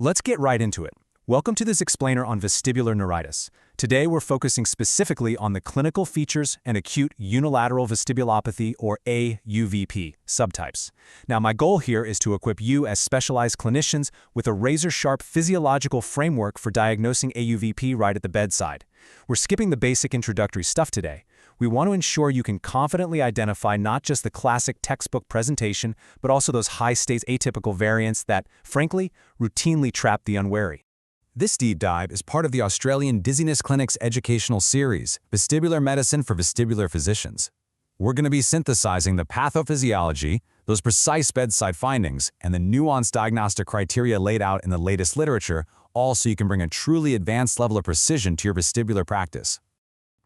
Let's get right into it. Welcome to this explainer on vestibular neuritis. Today we're focusing specifically on the clinical features and acute unilateral vestibulopathy, or AUVP, subtypes. Now, my goal here is to equip you as specialized clinicians with a razor-sharp physiological framework for diagnosing AUVP right at the bedside. We're skipping the basic introductory stuff today. We want to ensure you can confidently identify not just the classic textbook presentation, but also those high-stakes atypical variants that, frankly, routinely trap the unwary. This deep dive is part of the Australian Dizziness Clinic's educational series, Vestibular Medicine for Vestibular Physicians. We're going to be synthesizing the pathophysiology, those precise bedside findings, and the nuanced diagnostic criteria laid out in the latest literature, all so you can bring a truly advanced level of precision to your vestibular practice.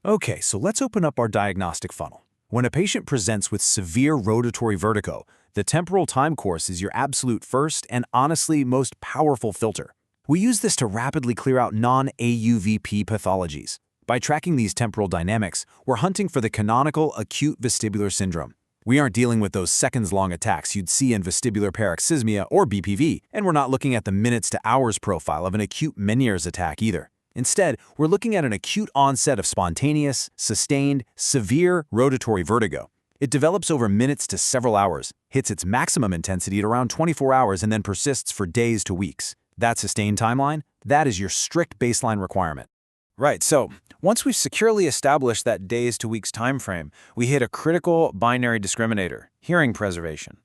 Okay, so let's open up our diagnostic funnel. When a patient presents with severe rotatory vertigo, the temporal time course is your absolute first and honestly most powerful filter. We use this to rapidly clear out non-AUVP pathologies. By tracking these temporal dynamics, we're hunting for the canonical acute vestibular syndrome. We aren't dealing with those seconds-long attacks you'd see in vestibular paroxysmia or BPV, and we're not looking at the minutes to hours profile of an acute Meniere's attack either. Instead, we're looking at an acute onset of spontaneous, sustained, severe rotatory vertigo. It develops over minutes to several hours, hits its maximum intensity at around 24 hours, and then persists for days to weeks. That sustained timeline, that is your strict baseline requirement. Right, so once we've securely established that days to weeks time frame, we hit a critical binary discriminator, hearing preservation.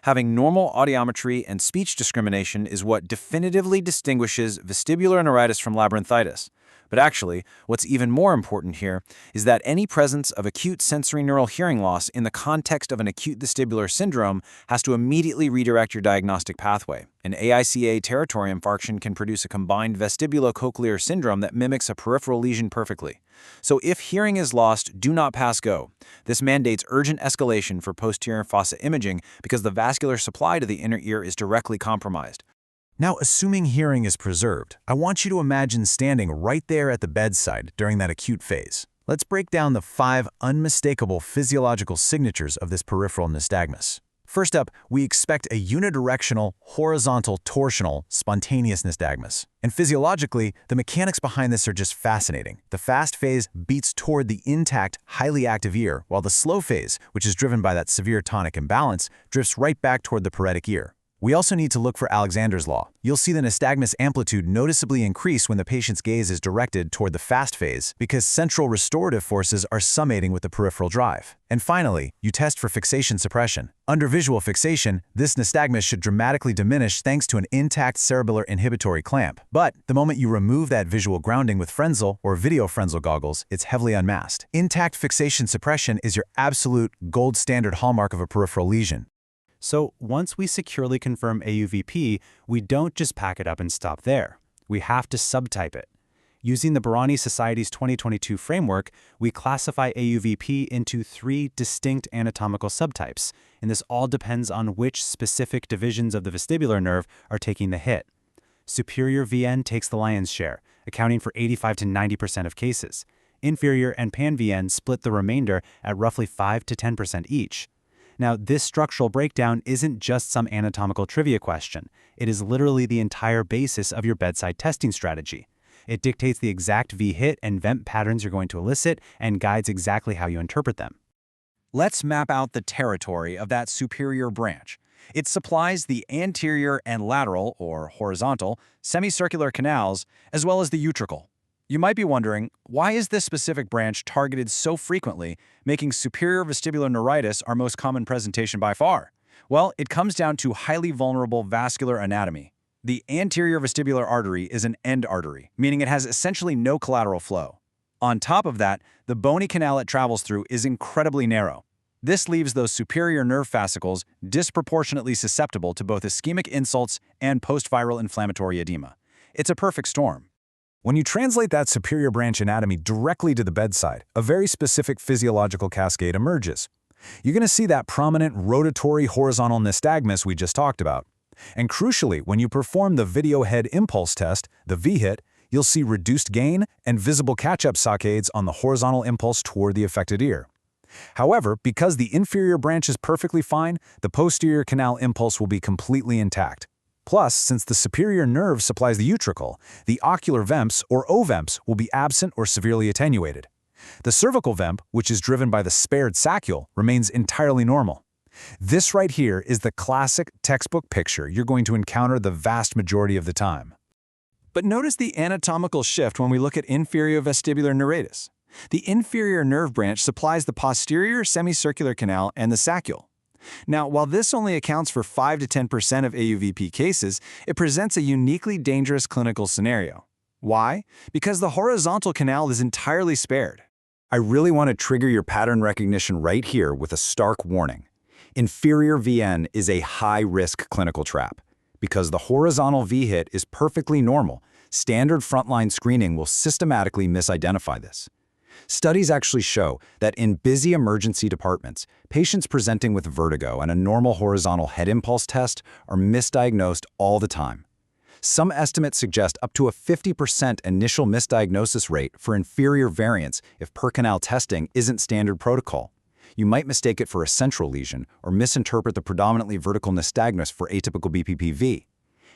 Having normal audiometry and speech discrimination is what definitively distinguishes vestibular neuritis from labyrinthitis. But actually, what's even more important here is that any presence of acute sensory neural hearing loss in the context of an acute vestibular syndrome has to immediately redirect your diagnostic pathway. An AICA territory infarction can produce a combined vestibulocochlear syndrome that mimics a peripheral lesion perfectly. So if hearing is lost, do not pass go. This mandates urgent escalation for posterior fossa imaging because the vascular supply to the inner ear is directly compromised. Now, assuming hearing is preserved, I want you to imagine standing right there at the bedside during that acute phase. Let's break down the 5 unmistakable physiological signatures of this peripheral nystagmus. First up, we expect a unidirectional, horizontal, torsional, spontaneous nystagmus. And physiologically, the mechanics behind this are just fascinating. The fast phase beats toward the intact, highly active ear, while the slow phase, which is driven by that severe tonic imbalance, drifts right back toward the paretic ear. We also need to look for Alexander's law. You'll see the nystagmus amplitude noticeably increase when the patient's gaze is directed toward the fast phase because central restorative forces are summating with the peripheral drive. And finally, you test for fixation suppression. Under visual fixation, this nystagmus should dramatically diminish thanks to an intact cerebellar inhibitory clamp. But the moment you remove that visual grounding with Frenzel or video Frenzel goggles, it's heavily unmasked. Intact fixation suppression is your absolute gold standard hallmark of a peripheral lesion. So once we securely confirm AUVP, we don't just pack it up and stop there. We have to subtype it. Using the Bharani Society's 2022 framework, we classify AUVP into 3 distinct anatomical subtypes, and this all depends on which specific divisions of the vestibular nerve are taking the hit. Superior VN takes the lion's share, accounting for 85 to 90% of cases. Inferior and Pan VN split the remainder at roughly 5 to 10% each. Now, this structural breakdown isn't just some anatomical trivia question. It is literally the entire basis of your bedside testing strategy. It dictates the exact vHIT and vEMP patterns you're going to elicit and guides exactly how you interpret them. Let's map out the territory of that superior branch. It supplies the anterior and lateral, or horizontal, semicircular canals, as well as the utricle. You might be wondering, why is this specific branch targeted so frequently, making superior vestibular neuritis our most common presentation by far? Well, it comes down to highly vulnerable vascular anatomy. The anterior vestibular artery is an end artery, meaning it has essentially no collateral flow. On top of that, the bony canal it travels through is incredibly narrow. This leaves those superior nerve fascicles disproportionately susceptible to both ischemic insults and post-viral inflammatory edema. It's a perfect storm. When you translate that superior branch anatomy directly to the bedside, a very specific physiological cascade emerges. You're going to see that prominent rotatory horizontal nystagmus we just talked about. And crucially, when you perform the video head impulse test, the vHIT, you'll see reduced gain and visible catch-up saccades on the horizontal impulse toward the affected ear. However, because the inferior branch is perfectly fine, the posterior canal impulse will be completely intact. Plus, since the superior nerve supplies the utricle, the ocular VEMPs or oVEMPs will be absent or severely attenuated. The cervical VEMP, which is driven by the spared saccule, remains entirely normal. This right here is the classic textbook picture you're going to encounter the vast majority of the time. But notice the anatomical shift when we look at inferior vestibular neuritis. The inferior nerve branch supplies the posterior semicircular canal and the saccule. Now, while this only accounts for 5 to 10% of AUVP cases, it presents a uniquely dangerous clinical scenario. Why? Because the horizontal canal is entirely spared. I really want to trigger your pattern recognition right here with a stark warning. Inferior VN is a high-risk clinical trap. Because the horizontal vHIT is perfectly normal, standard frontline screening will systematically misidentify this. Studies actually show that in busy emergency departments, patients presenting with vertigo and a normal horizontal head impulse test are misdiagnosed all the time. Some estimates suggest up to a 50% initial misdiagnosis rate for inferior variants if per-canal testing isn't standard protocol. You might mistake it for a central lesion or misinterpret the predominantly vertical nystagmus for atypical BPPV.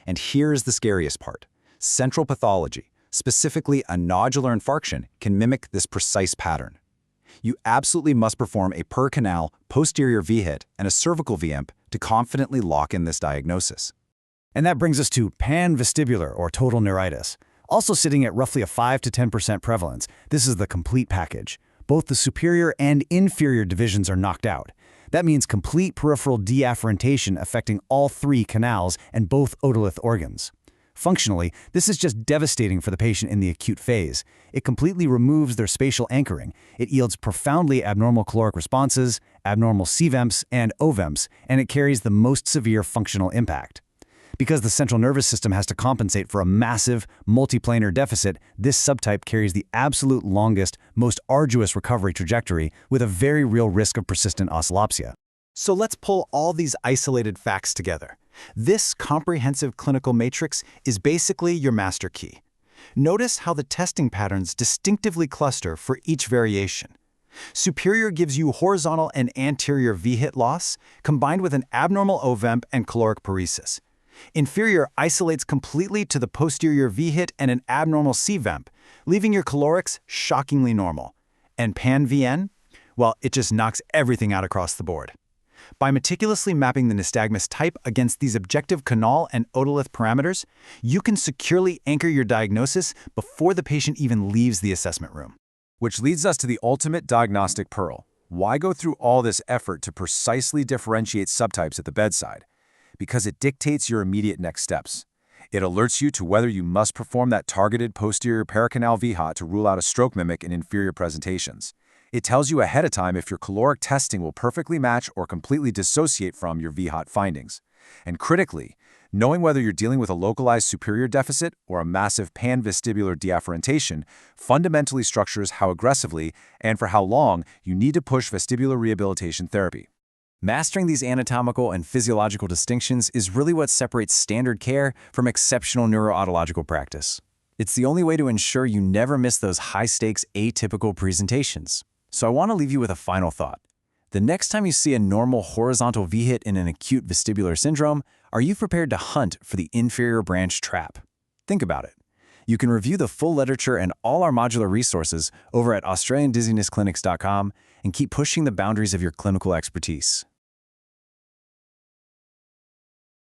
And here's the scariest part. Central pathology, specifically a nodular infarction, can mimic this precise pattern. You absolutely must perform a per-canal posterior vHIT and a cervical vEMP to confidently lock in this diagnosis. And that brings us to Pan Vestibular or total neuritis. Also sitting at roughly a 5 to 10% prevalence, this is the complete package. Both the superior and inferior divisions are knocked out. That means complete peripheral deafferentation affecting all 3 canals and both otolith organs. Functionally, this is just devastating for the patient in the acute phase. It completely removes their spatial anchoring. It yields profoundly abnormal caloric responses, abnormal cVEMPs and oVEMPs, and it carries the most severe functional impact. Because the central nervous system has to compensate for a massive, multiplanar deficit, this subtype carries the absolute longest, most arduous recovery trajectory with a very real risk of persistent oscillopsia. So let's pull all these isolated facts together. This comprehensive clinical matrix is basically your master key. Notice how the testing patterns distinctively cluster for each variation. Superior gives you horizontal and anterior vHIT loss, combined with an abnormal oVEMP and caloric paresis. Inferior isolates completely to the posterior vHIT and an abnormal cVEMP, leaving your calorics shockingly normal. And Pan VN? Well, it just knocks everything out across the board. By meticulously mapping the nystagmus type against these objective canal and otolith parameters, you can securely anchor your diagnosis before the patient even leaves the assessment room. Which leads us to the ultimate diagnostic pearl. Why go through all this effort to precisely differentiate subtypes at the bedside? Because it dictates your immediate next steps. It alerts you to whether you must perform that targeted posterior pericanal vHIT to rule out a stroke mimic in inferior presentations. It tells you ahead of time if your caloric testing will perfectly match or completely dissociate from your vHIT findings. And critically, knowing whether you're dealing with a localized superior deficit or a massive pan-vestibular deafferentation fundamentally structures how aggressively and for how long you need to push vestibular rehabilitation therapy. Mastering these anatomical and physiological distinctions is really what separates standard care from exceptional neurootological practice. It's the only way to ensure you never miss those high-stakes atypical presentations. So I want to leave you with a final thought. The next time you see a normal horizontal vHIT in an acute vestibular syndrome, are you prepared to hunt for the inferior branch trap? Think about it. You can review the full literature and all our modular resources over at AustralianDizzinessClinics.com and keep pushing the boundaries of your clinical expertise.